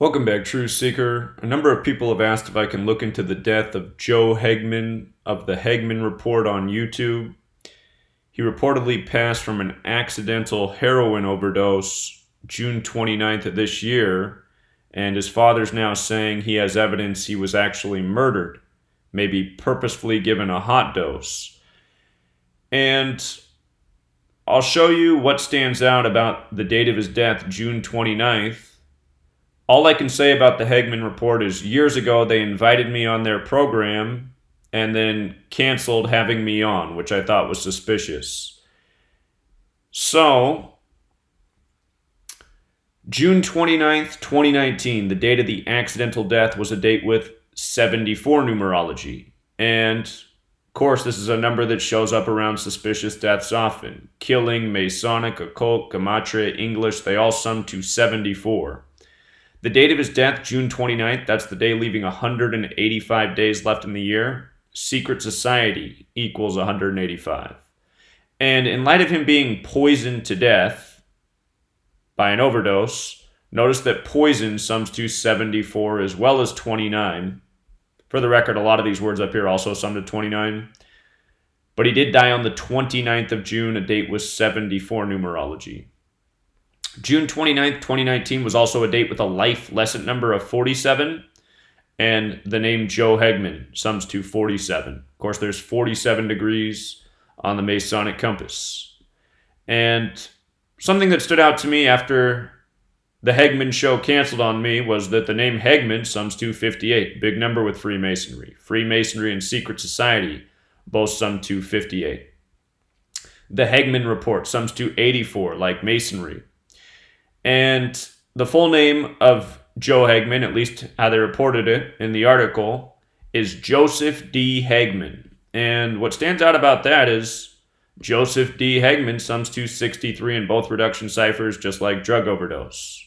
Welcome back, Truth Seeker. A number of people have asked if I can look into the death of Joe Hagmann of the Hagmann Report on YouTube. He reportedly passed from an accidental heroin overdose June 29th of this year, and his father's now saying he has evidence he was actually murdered, maybe purposefully given a hot dose. And I'll show you what stands out about the date of his death, June 29th. All I can say about the Hagmann Report is years ago they invited me on their program and then canceled having me on, which I thought was suspicious. So, June 29th, 2019, the date of the accidental death was a date with 74 numerology. And, of course, this is a number that shows up around suspicious deaths often. Killing, Masonic, occult, Gematria, English, they all sum to 74. The date of his death, June 29th, that's the day leaving 185 days left in the year. Secret society equals 185. And in light of him being poisoned to death by an overdose, notice that poison sums to 74 as well as 29. For the record, a lot of these words up here also sum to 29. But he did die on the 29th of June, a date with 74 numerology. June 29th, 2019 was also a date with a life lesson number of 47, and the name Joe Hagmann sums to 47. Of course, there's 47 degrees on the Masonic compass. And something that stood out to me after the Hagmann show canceled on me was that the name Hagmann sums to 58, big number with Freemasonry. Freemasonry and secret society both sum to 58. The Hagmann Report sums to 84, like Masonry. And the full name of Joe Hagmann, at least how they reported it in the article, is Joseph D. Hagmann. And what stands out about that is Joseph D. Hagmann sums to 63 in both reduction ciphers, just like drug overdose.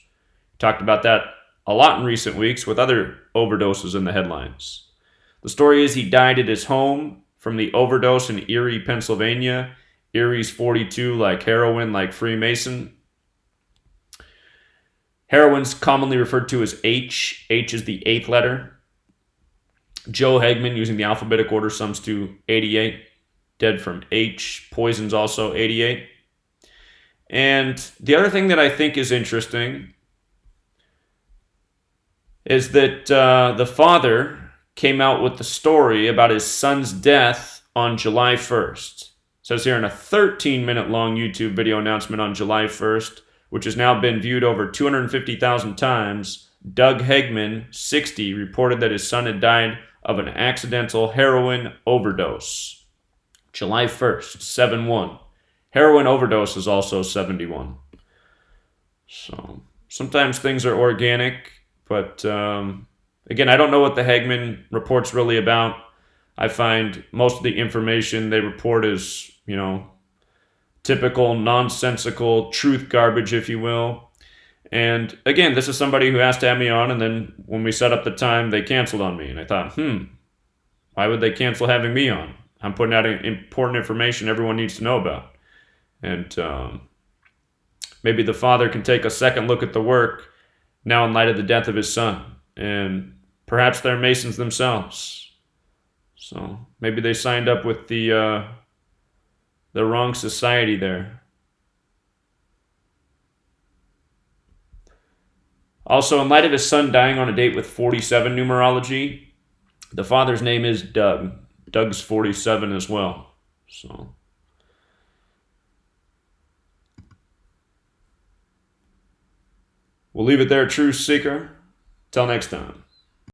Talked about that a lot in recent weeks with other overdoses in the headlines. The story is he died at his home from the overdose in Erie, Pennsylvania. Erie's 42, like heroin, like Freemason. Heroin's commonly referred to as H. H is the 8th letter. Joe Hagmann, using the alphabetic order, sums to 88. Dead from H. Poison's also 88. And the other thing that I think is interesting is that the father came out with the story about his son's death on July 1st. It says here in a 13-minute long YouTube video announcement on July 1st, which has now been viewed over 250,000 times, Doug Hagmann, 60, reported that his son had died of an accidental heroin overdose. July 1st, 7-1. Heroin overdose is also 71. So sometimes things are organic, but again, I don't know what the Hagmann Report's really about. I find most of the information they report is, typical nonsensical truth garbage, if you will. And again, this is somebody who asked to have me on, and then when we set up the time, they canceled on me. And I thought, why would they cancel having me on? I'm putting out important information everyone needs to know about. And maybe the father can take a second look at the work now in light of the death of his son. And perhaps they're Masons themselves. So maybe they signed up with the wrong society there. Also, in light of his son dying on a date with 47 numerology, the father's name is Doug. Doug's 47 as well. So we'll leave it there, Truth Seeker. Till next time.